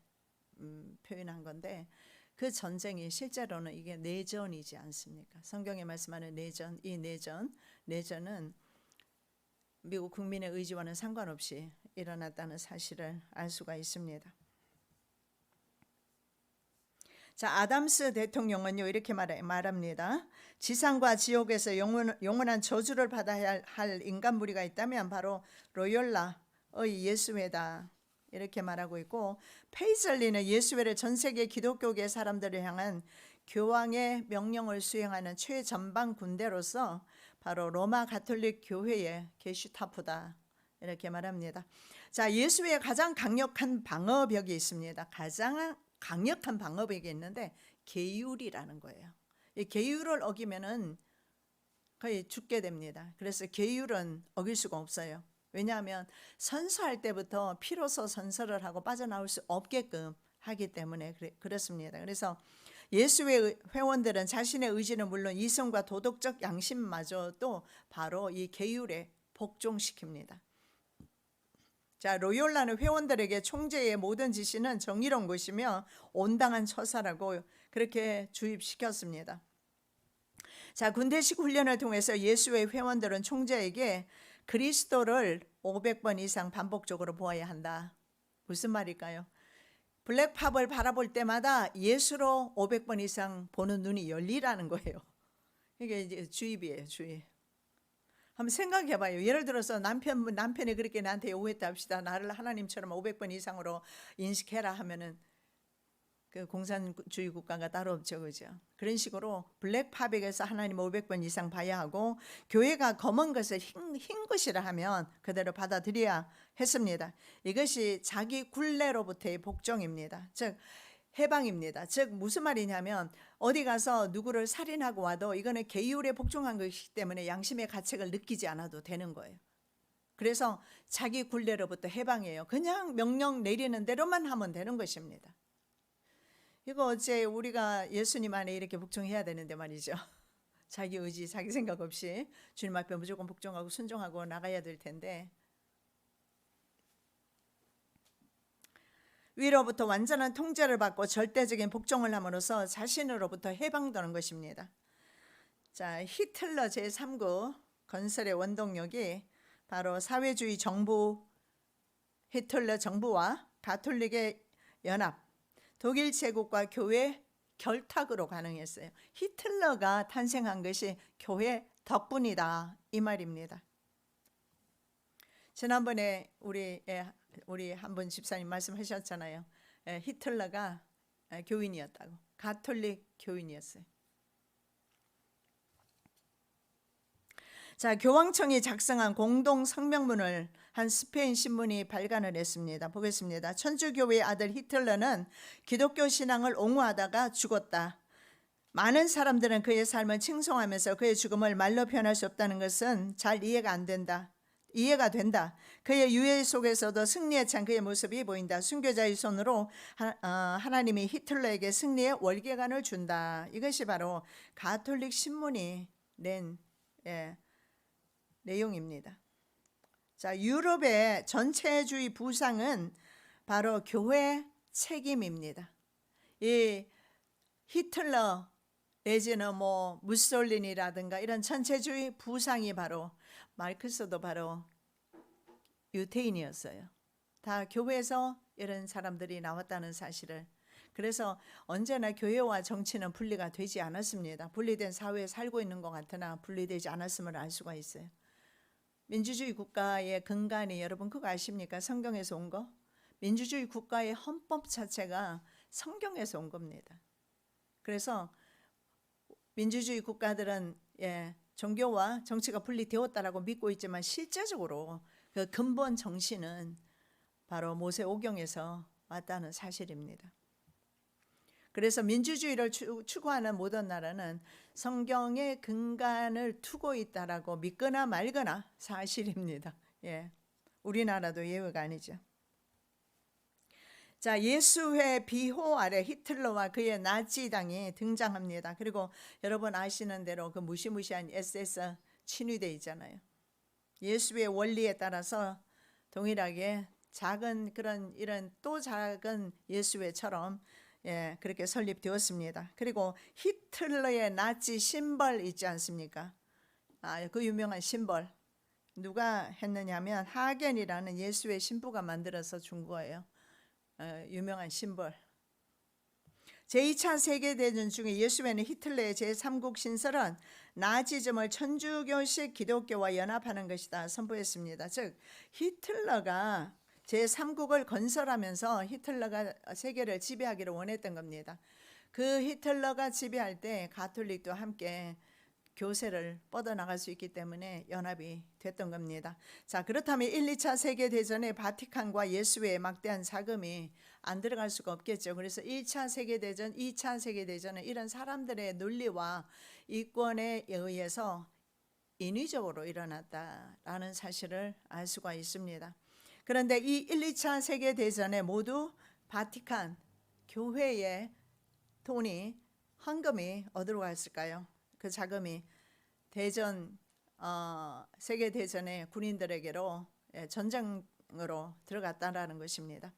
표현한 건데 그 전쟁이 실제로는 이게 내전이지 않습니까? 성경에 말씀하는 내전, 이 내전은 미국 국민의 의지와는 상관없이 일어났다는 사실을 알 수가 있습니다. 자, 아담스 대통령은요 이렇게 말합니다. 지상과 지옥에서 영원한 저주를 받아야 할 인간 무리가 있다면 바로 로욜라의 예수회다. 이렇게 말하고 있고, 페이슬리는 예수회를 전 세계 기독교계 사람들을 향한 교황의 명령을 수행하는 최전방 군대로서 바로 로마 가톨릭 교회의 게슈타포다. 이렇게 말합니다. 자, 예수회의 가장 강력한 방어벽이 있습니다. 가장 강력한 방어벽이 있는데 계율이라는 거예요. 이 계율을 어기면은 거의 죽게 됩니다. 그래서 계율은 어길 수가 없어요. 왜냐하면 선서할 때부터 피로서 선서를 하고 빠져나올 수 없게끔 하기 때문에 그렇습니다. 그래서 예수의 회원들은 자신의 의지는 물론 이성과 도덕적 양심마저도 바로 이 계율에 복종시킵니다. 자, 로욜라는 회원들에게 총재의 모든 지시는 정의로운 것이며 온당한 처사라고 그렇게 주입시켰습니다. 자, 군대식 훈련을 통해서 예수의 회원들은 총재에게 그리스도를 500번 이상 반복적으로 보아야 한다. 무슨 말일까요? 블랙팝을 바라볼 때마다 예수로 500번 이상 보는 눈이 열리라는 거예요. 이게 이제 주입이에요, 주입. 한번 생각해 봐요. 예를 들어서 남편이 그렇게 나한테 요구했다 합시다. 나를 하나님처럼 500번 이상으로 인식해라 하면은 그 공산주의 국가가 따로 없죠, 그죠? 그런 식으로 블랙팝에게서 하나님 500번 이상 봐야 하고, 교회가 검은 것을 흰 것이라 하면 그대로 받아들여야 했습니다. 이것이 자기 굴레로부터의 복종입니다. 즉 해방입니다. 즉 무슨 말이냐면 어디 가서 누구를 살인하고 와도 이거는 계율에 복종한 것이기 때문에 양심의 가책을 느끼지 않아도 되는 거예요. 그래서 자기 굴레로부터 해방이에요. 그냥 명령 내리는 대로만 하면 되는 것입니다. 이거 어째 우리가 예수님 안에 이렇게 복종해야 되는데 말이죠. 자기 의지, 자기 생각 없이 주님 앞에 무조건 복종하고 순종하고 나가야 될 텐데, 위로부터 완전한 통제를 받고 절대적인 복종을 함으로써 자신으로부터 해방되는 것입니다. 자, 히틀러 제3구 건설의 원동력이 바로 사회주의 정부, 히틀러 정부와 가톨릭의 연합, 독일 제국과 교회 결탁으로 가능했어요. 히틀러가 탄생한 것이 교회 덕분이다, 이 말입니다. 지난번에 우리 한 분 집사님 말씀하셨잖아요. 히틀러가 교인이었다고, 가톨릭 교인이었어요. 자, 교황청이 작성한 공동 성명문을 한 스페인 신문이 발간을 했습니다. 보겠습니다. 천주교회의 아들 히틀러는 기독교 신앙을 옹호하다가 죽었다. 많은 사람들은 그의 삶을 칭송하면서 그의 죽음을 말로 표현할 수 없다는 것은 잘 이해가 된다. 그의 유해 속에서도 승리에 찬 그의 모습이 보인다. 순교자의 손으로 하나님이 히틀러에게 승리의 월계관을 준다. 이것이 바로 가톨릭 신문이 낸 내용입니다. 자, 유럽의 전체주의 부상은 바로 교회 책임입니다. 이 히틀러 내지는 무솔리니라든가 이런 전체주의 부상이 바로, 마르크스도 바로 유태인이었어요. 다 교회에서 이런 사람들이 나왔다는 사실을. 그래서 언제나 교회와 정치는 분리가 되지 않았습니다. 분리된 사회에 살고 있는 것 같으나 분리되지 않았음을 알 수가 있어요. 민주주의 국가의 근간이, 여러분 그거 아십니까? 성경에서 온 거. 민주주의 국가의 헌법 자체가 성경에서 온 겁니다. 그래서 민주주의 국가들은 종교와 정치가 분리되었다라고 믿고 있지만 실제적으로 그 근본 정신은 바로 모세오경에서 왔다는 사실입니다. 그래서 민주주의를 추구하는 모든 나라는 성경의 근간을 두고 있다라고 믿거나 말거나 사실입니다. 예, 우리나라도 예외가 아니죠. 자, 예수의 비호 아래 히틀러와 그의 나치당이 등장합니다. 그리고 여러분 아시는 대로 그 무시무시한 SS 친위대 있잖아요. 예수의 원리에 따라서 동일하게 작은 그런 이런 또 작은 예수회처럼 그렇게 설립되었습니다. 그리고 히틀러의 나치 심벌 있지 않습니까? 그 유명한 심벌 누가 했느냐면 하겐이라는 예수의 신부가 만들어서 준 거예요. 유명한 심벌. 제2차 세계대전 중에 예수회는 히틀러의 제3국 신설은 나치즘을 천주교식 기독교와 연합하는 것이다 선포했습니다. 즉 히틀러가 제3국을 건설하면서 히틀러가 세계를 지배하기를 원했던 겁니다. 그 히틀러가 지배할 때 가톨릭도 함께 교세를 뻗어나갈 수 있기 때문에 연합이 됐던 겁니다. 자, 그렇다면 1, 2차 세계대전에 바티칸과 예수회의 막대한 자금이 안 들어갈 수가 없겠죠. 그래서 1차 세계대전, 2차 세계대전은 이런 사람들의 논리와 이권에 의해서 인위적으로 일어났다라는 사실을 알 수가 있습니다. 그런데 이 1, 2차 세계대전에 모두 바티칸 교회의 돈이 헌금이 어디로 갔을까요? 그 자금이 대전 세계 대전의 군인들에게로 전쟁으로 들어갔다라는 것입니다.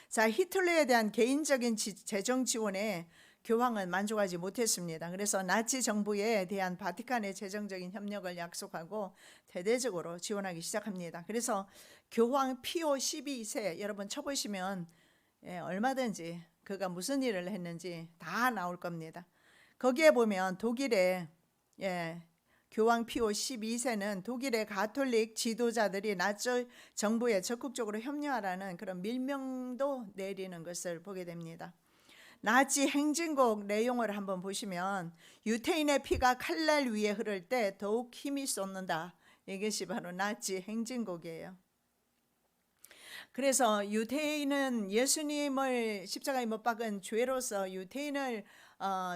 자, 히틀러에 대한 개인적인 재정 지원에 교황은 만족하지 못했습니다. 그래서 나치 정부에 대한 바티칸의 재정적인 협력을 약속하고 대대적으로 지원하기 시작합니다. 그래서 교황 피오 12세 여러분 쳐보시면 얼마든지 그가 무슨 일을 했는지 다 나올 겁니다. 거기에 보면 독일의 교황 피오 12세는 독일의 가톨릭 지도자들이 나치 정부에 적극적으로 협력하라는 그런 밀명도 내리는 것을 보게 됩니다. 나치 행진곡 내용을 한번 보시면 유태인의 피가 칼날 위에 흐를 때 더욱 힘이 솟는다. 이것이 바로 나치 행진곡이에요. 그래서 유태인은 예수님을 십자가에 못 박은 죄로서 유태인을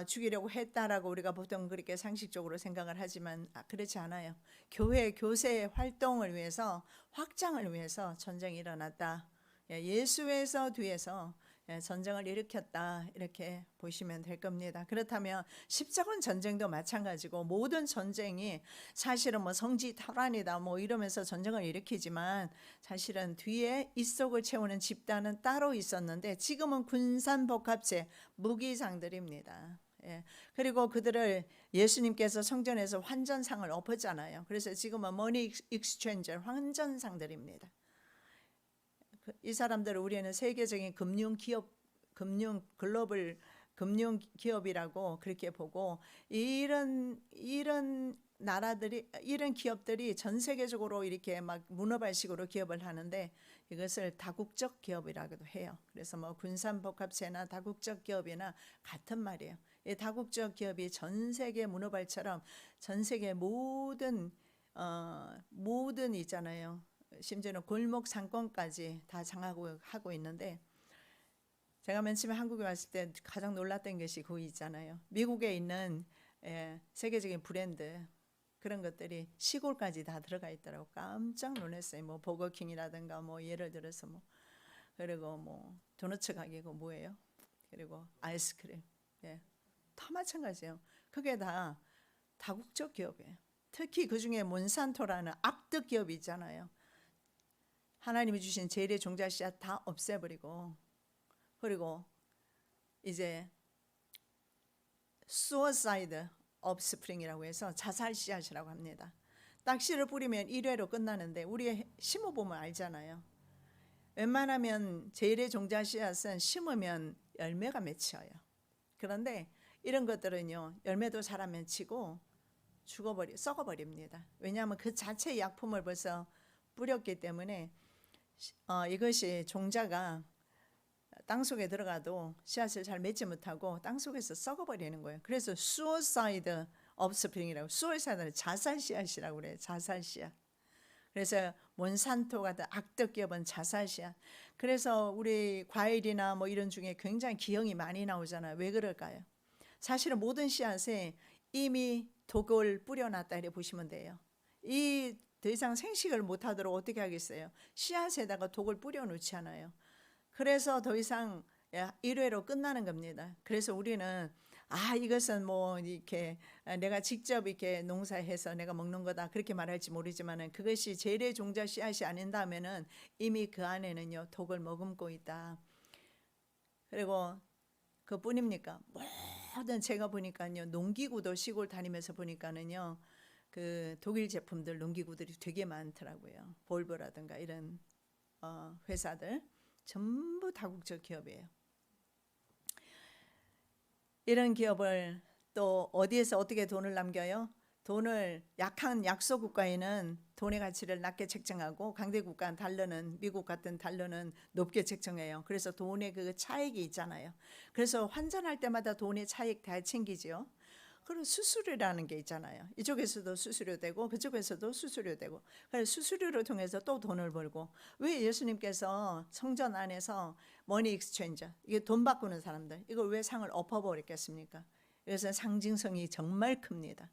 죽이려고 했다라고 우리가 보통 그렇게 상식적으로 생각을 하지만 그렇지 않아요. 교회 교세 활동을 위해서 확장을 위해서 전쟁이 일어났다. 예수에서 뒤에서 전쟁을 일으켰다 이렇게 보시면 될 겁니다. 그렇다면 십자군 전쟁도 마찬가지고 모든 전쟁이 사실은 뭐 성지 탈환이다 뭐 이러면서 전쟁을 일으키지만 사실은 뒤에 입속을 채우는 집단은 따로 있었는데 지금은 군산복합체 무기상들입니다. 그리고 그들을 예수님께서 성전에서 환전상을 엎었잖아요. 그래서 지금은 머니 익스체인저 환전상들입니다. 이 사람들을 우리는 세계적인 금융 글로벌 금융 기업이라고 그렇게 보고 이런 나라들이 이런 기업들이 전 세계적으로 이렇게 막 문어발식으로 기업을 하는데 이것을 다국적 기업이라고도 해요. 그래서 뭐 군산복합체나 다국적 기업이나 같은 말이에요. 이 다국적 기업이 전 세계 문어발처럼 전 세계 모든 있잖아요. 심지어는 골목 상권까지 다 장악하고 하고 있는데 제가 맨 처음에 한국에 왔을 때 가장 놀랐던 것이 그거 있잖아요. 미국에 있는 세계적인 브랜드 그런 것들이 시골까지 다 들어가 있더라고. 깜짝 놀랐어요. 뭐 버거킹이라든가 뭐 예를 들어서 뭐 그리고 뭐 도너츠 가게고 뭐예요. 그리고 아이스크림 다 마찬가지예요. 그게 다 다국적 기업이에요. 특히 그중에 몬산토라는 악덕 기업이 있잖아요. 하나님이 주신 재래 종자 씨앗 다 없애버리고 그리고 이제 suicide offspring이라고 해서 자살 씨앗이라고 합니다. 딱 씨를 뿌리면 1회로 끝나는데 우리 심어보면 알잖아요. 웬만하면 재래 종자 씨앗은 심으면 열매가 맺혀요. 그런데 이런 것들은요 열매도 잘 안 맺히고 썩어버립니다. 왜냐하면 그 자체 약품을 벌써 뿌렸기 때문에 이것이 종자가 땅속에 들어가도 씨앗을 잘 맺지 못하고 땅속에서 썩어버리는 거예요. 그래서 suicide offspring이라고 suicide는 자살 씨앗이라고 그래요. 자살 씨앗. 그래서 몬산토 같은 악덕 기업은 자살 씨앗. 그래서 우리 과일이나 뭐 이런 중에 굉장히 기형이 많이 나오잖아요. 왜 그럴까요? 사실은 모든 씨앗에 이미 독을 뿌려놨다 이렇게 보시면 돼요. 이 더 이상 생식을 못하도록 어떻게 하겠어요? 씨앗에다가 독을 뿌려놓지 않아요. 그래서 더 이상 일회로 끝나는 겁니다. 그래서 우리는 이것은 뭐 이렇게 내가 직접 이렇게 농사해서 내가 먹는 거다 그렇게 말할지 모르지만은 그것이 재래 종자 씨앗이 아닌다면은 이미 그 안에는요 독을 머금고 있다. 그리고 그뿐입니까? 모든 제가 보니까요 농기구도 시골 다니면서 보니까는요 그 독일 제품들 농기구들이 되게 많더라고요. 볼보라든가 이런 회사들 전부 다국적 기업이에요. 이런 기업을 또 어디에서 어떻게 돈을 남겨요? 돈을 약한 약소 국가에는 돈의 가치를 낮게 책정하고 강대 국가 달러는 미국 같은 달러는 높게 책정해요. 그래서 돈의 그 차익이 있잖아요. 그래서 환전할 때마다 돈의 차익 다 챙기지요. 그리고 수수료라는 게 있잖아요. 이쪽에서도 수수료 되고 그쪽에서도 수수료 되고 그래서 수수료를 통해서 또 돈을 벌고 왜 예수님께서 성전 안에서 머니 익스체인저 이게 돈 바꾸는 사람들 이걸 왜 상을 엎어버렸겠습니까? 이것은 상징성이 정말 큽니다.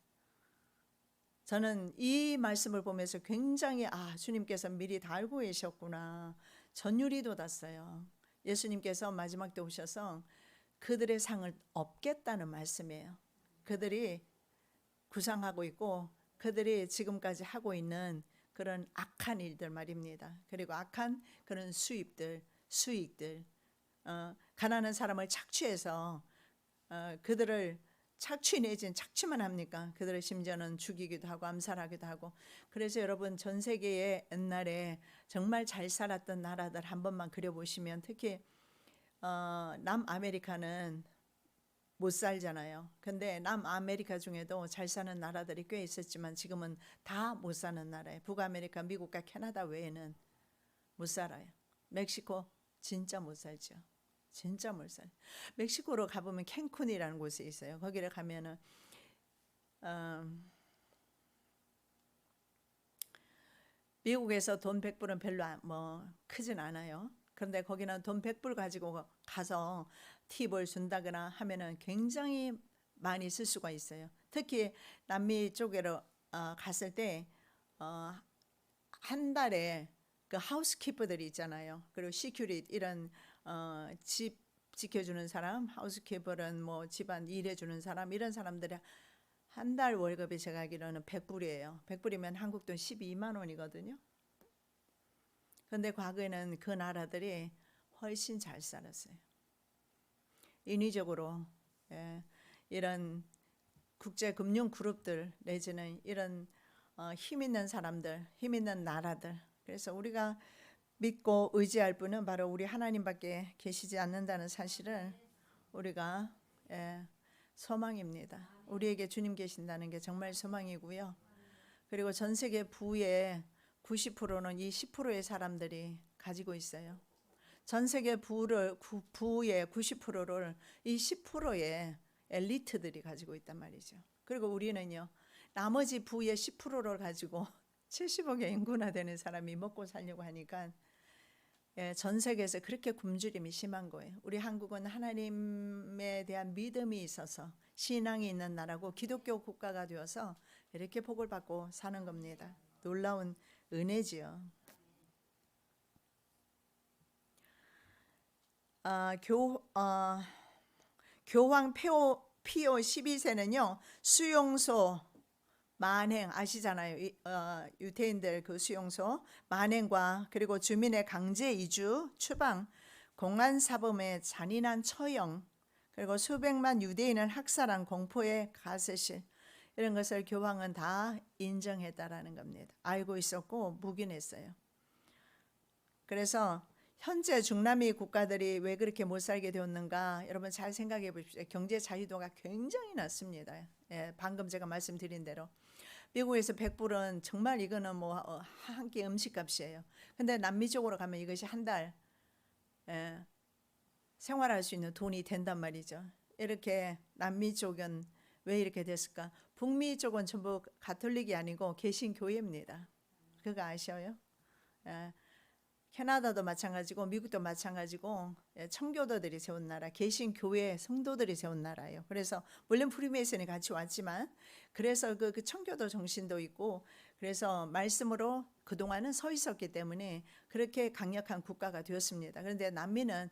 저는 이 말씀을 보면서 굉장히 주님께서 미리 다 알고 계셨구나. 전율이 돋았어요. 예수님께서 마지막 때 오셔서 그들의 상을 엎겠다는 말씀이에요. 그들이 구상하고 있고 그들이 지금까지 하고 있는 그런 악한 일들 말입니다. 그리고 악한 그런 수익들 가난한 사람을 착취해서 그들을 착취 내진 착취만 합니까? 그들을 심지어는 죽이기도 하고 암살하기도 하고. 그래서 여러분 전 세계에 옛날에 정말 잘 살았던 나라들 한 번만 그려보시면 특히 남아메리카는 못 살잖아요. 근데 남아메리카 중에도 잘 사는 나라들이 꽤 있었지만 지금은 다 못 사는 나라예요. 북아메리카, 미국과 캐나다 외에는 못 살아요. 멕시코 진짜 못 살죠. 진짜 못 살. 멕시코로 가보면 캔쿤이라는 곳이 있어요. 거기를 가면은 미국에서 돈 100불은 별로 뭐 크진 않아요. 그런데 거기는 돈 100불 가지고 가서 팁을 준다거나 하면은 굉장히 많이 쓸 수가 있어요. 특히 남미 쪽으로 갔을 때 한 달에 그 하우스키퍼들이 있잖아요. 그리고 시큐리티 이런 집 지켜주는 사람, 하우스키퍼는 뭐 집안 일해주는 사람 이런 사람들이 한 달 월급이 제가 알기로는 100불이에요. 100불이면 한국 돈 12만 원이거든요. 그런데 과거에는 그 나라들이 훨씬 잘 살았어요. 인위적으로 이런 국제 금융 그룹들 내지는 이런 힘 있는 사람들, 힘 있는 나라들. 그래서 우리가 믿고 의지할 분은 바로 우리 하나님밖에 계시지 않는다는 사실을 우리가 소망입니다. 우리에게 주님 계신다는 게 정말 소망이고요. 그리고 전 세계 부의 90%는 이 10%의 사람들이 가지고 있어요. 전 세계 부의 90%를 이 10%의 엘리트들이 가지고 있단 말이죠. 그리고 우리는요. 나머지 부의 10%를 가지고 70억의 인구나 되는 사람이 먹고 살려고 하니까 전 세계에서 그렇게 굶주림이 심한 거예요. 우리 한국은 하나님에 대한 믿음이 있어서 신앙이 있는 나라고 기독교 국가가 되어서 이렇게 복을 받고 사는 겁니다. 놀라운 은혜지요. 교황 피오 12세는요 수용소 만행 아시잖아요. 유태인들 그 수용소 만행과 그리고 주민의 강제 이주, 추방, 공안 사범의 잔인한 처형, 그리고 수백만 유대인을 학살한 공포의 가세실 이런 것을 교황은 다 인정했다라는 겁니다. 알고 있었고 묵인했어요. 그래서 현재 중남미 국가들이 왜 그렇게 못 살게 되었는가 여러분 잘 생각해 보십시오. 경제 자유도가 굉장히 낮습니다. 방금 제가 말씀드린 대로 미국에서 100불은 정말 이거는 뭐 한 끼 음식값이에요. 근데 남미 쪽으로 가면 이것이 한 달 생활할 수 있는 돈이 된단 말이죠. 이렇게 남미 쪽은 왜 이렇게 됐을까? 북미 쪽은 전부 가톨릭이 아니고 개신교회입니다. 그거 아셔요? 캐나다도 마찬가지고 미국도 마찬가지고 청교도들이 세운 나라, 개신교회 성도들이 세운 나라예요. 그래서 물론 프리메이슨이 같이 왔지만 그래서 그 청교도 정신도 있고 그래서 말씀으로 그동안은 서 있었기 때문에 그렇게 강력한 국가가 되었습니다. 그런데 남미는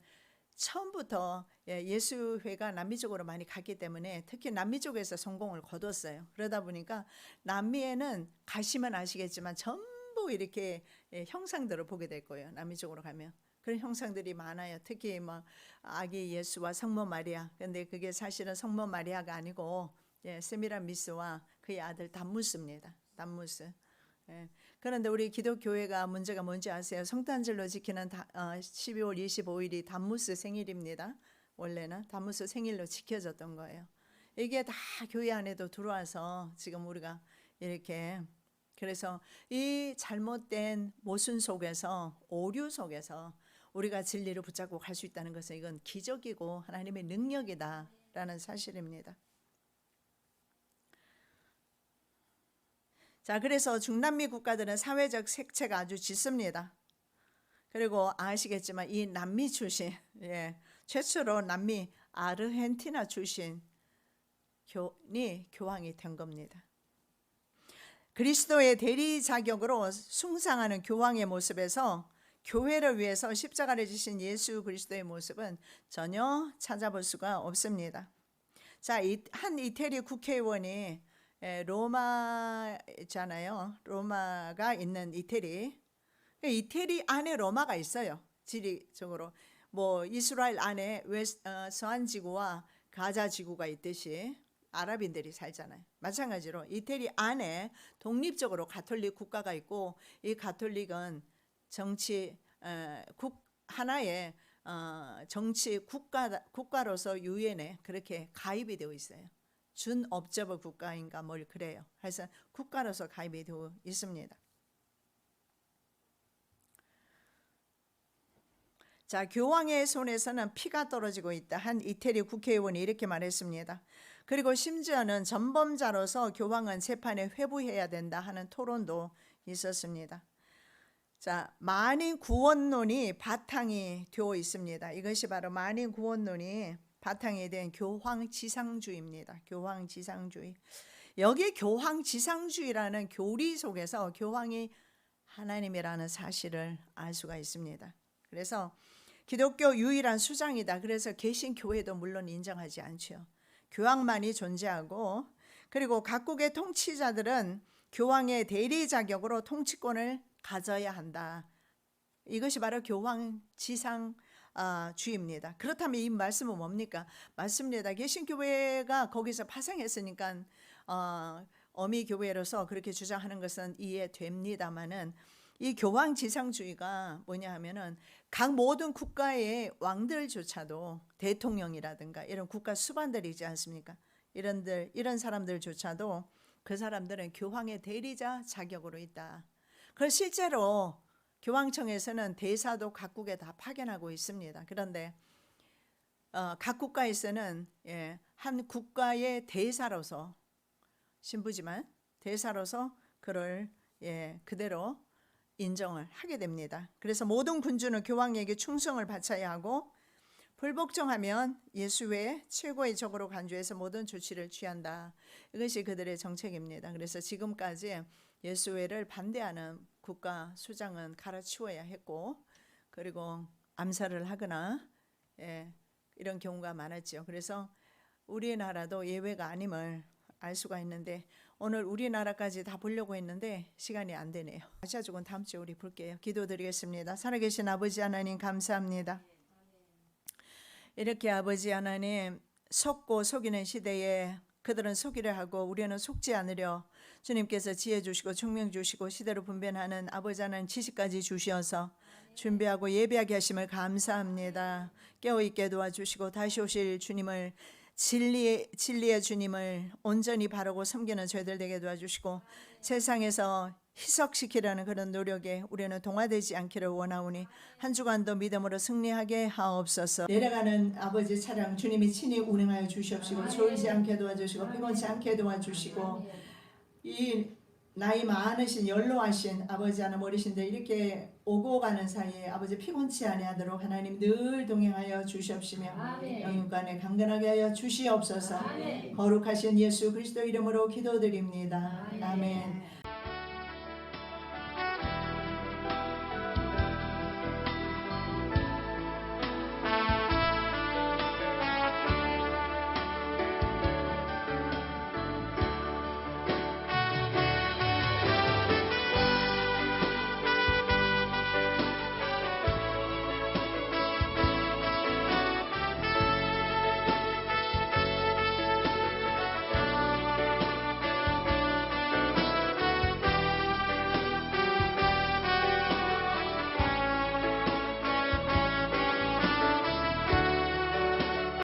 처음부터 예수회가 남미 쪽으로 많이 갔기 때문에 특히 남미 쪽에서 성공을 거뒀어요. 그러다 보니까 남미에는 가시면 아시겠지만 전부 이렇게 형상들을 보게 될 거예요. 남미 쪽으로 가면 그런 형상들이 많아요. 특히 뭐 아기 예수와 성모 마리아. 근데 그게 사실은 성모 마리아가 아니고 세미라미스와 그의 아들 담무스입니다. 담무스. 그런데 우리 기독교회가 문제가 뭔지 아세요? 성탄절로 지키는 12월 25일이 담무스 생일입니다. 원래는 담무스 생일로 지켜졌던 거예요. 이게 다 교회 안에도 들어와서 지금 우리가 이렇게 그래서 이 잘못된 모순 속에서 오류 속에서 우리가 진리를 붙잡고 갈 수 있다는 것은 이건 기적이고 하나님의 능력이다라는 사실입니다. 자, 그래서 중남미 국가들은 사회적 색채가 아주 짙습니다. 그리고 아시겠지만 이 남미 출신, 최초로 남미 아르헨티나 출신 교황이 된 겁니다. 그리스도의 대리 자격으로 숭상하는 교황의 모습에서 교회를 위해서 십자가를 지신 예수 그리스도의 모습은 전혀 찾아볼 수가 없습니다. 자, 한 이태리 국회의원이 로마잖아요. 로마가 있는 이태리. 이태리 안에 로마가 있어요. 지리적으로 뭐 이스라엘 안에 서한 지구와 가자 지구가 있듯이 아랍인들이 살잖아요. 마찬가지로 이태리 안에 독립적으로 가톨릭 국가가 있고 이 가톨릭은 정치 하나의 정치 국가로서 유엔에 그렇게 가입이 되어 있어요. 준 업저버 국가인가 뭘 그래요. 그래서 국가로서 가입이 되어 있습니다. 자, 교황의 손에서는 피가 떨어지고 있다. 한 이태리 국회의원이 이렇게 말했습니다. 그리고 심지어는 전범자로서 교황은 재판에 회부해야 된다 하는 토론도 있었습니다. 자, 만인 구원론이 바탕이 되어 있습니다. 이것이 바로 만인 구원론이 바탕이 된 교황지상주의입니다. 교황지상주의. 여기 교황지상주의라는 교리 속에서 교황이 하나님이라는 사실을 알 수가 있습니다. 그래서 기독교 유일한 수장이다. 그래서 개신교회도 물론 인정하지 않죠. 교황만이 존재하고 그리고 각국의 통치자들은 교황의 대리 자격으로 통치권을 가져야 한다. 이것이 바로 교황지상주의입니다. 그렇다면 이 말씀은 뭡니까? 맞습니다. 개신교회가 거기서 파생했으니까 어미교회로서 그렇게 주장하는 것은 이해됩니다만은 이 교황지상주의가 뭐냐 하면은 각 모든 국가의 왕들조차도 대통령이라든가 이런 국가 수반들이 있지 않습니까? 이런 사람들조차도 그 사람들은 교황의 대리자 자격으로 있다. 그래서 실제로 교황청에서는 대사도 각국에 다 파견하고 있습니다. 그런데 각 국가에서는 한 국가의 대사로서 신부지만 대사로서 그를 그대로 인정을 하게 됩니다. 그래서 모든 군주는 교황에게 충성을 바쳐야 하고 불복종하면 예수의 최고의 적으로 간주해서 모든 조치를 취한다. 이것이 그들의 정책입니다. 그래서 지금까지 예수회를 반대하는 국가 수장은 갈아치워야 했고 그리고 암살을 하거나 이런 경우가 많았죠. 그래서 우리나라도 예외가 아님을 알 수가 있는데 오늘 우리나라까지 다 보려고 했는데 시간이 안 되네요. 아시아 쪽은 다음 주에 우리 볼게요. 기도드리겠습니다. 살아계신 아버지 하나님 감사합니다. 이렇게 아버지 하나님 속고 속이는 시대에 그들은 속이려 하고 우리는 속지 않으려 주님께서 지혜 주시고 총명 주시고 시대로 분별하는 아버지 하나님 지식까지 주시어서 준비하고 예배하게 하심을 감사합니다. 깨어있게 도와주시고 다시 오실 주님을 진리의 주님을 온전히 바르고 섬기는 저희들 되게 도와주시고 세상에서 희석시키려는 그런 노력에 우리는 동화되지 않기를 원하오니 한 주간도 믿음으로 승리하게 하옵소서. 내려가는 아버지 차량 주님이 친히 운행하여 주시옵시고 졸지 않게 도와주시고 피곤치 않게 도와주시고 이 나이 많으신 연로하신 아버지 하나님 어르신들 이렇게 오고 가는 사이에 아버지 피곤치 아니하도록 하나님 늘 동행하여 주시옵시며 영육간에 강건하게 하여 주시옵소서. 거룩하신 예수 그리스도 이름으로 기도드립니다. 아멘.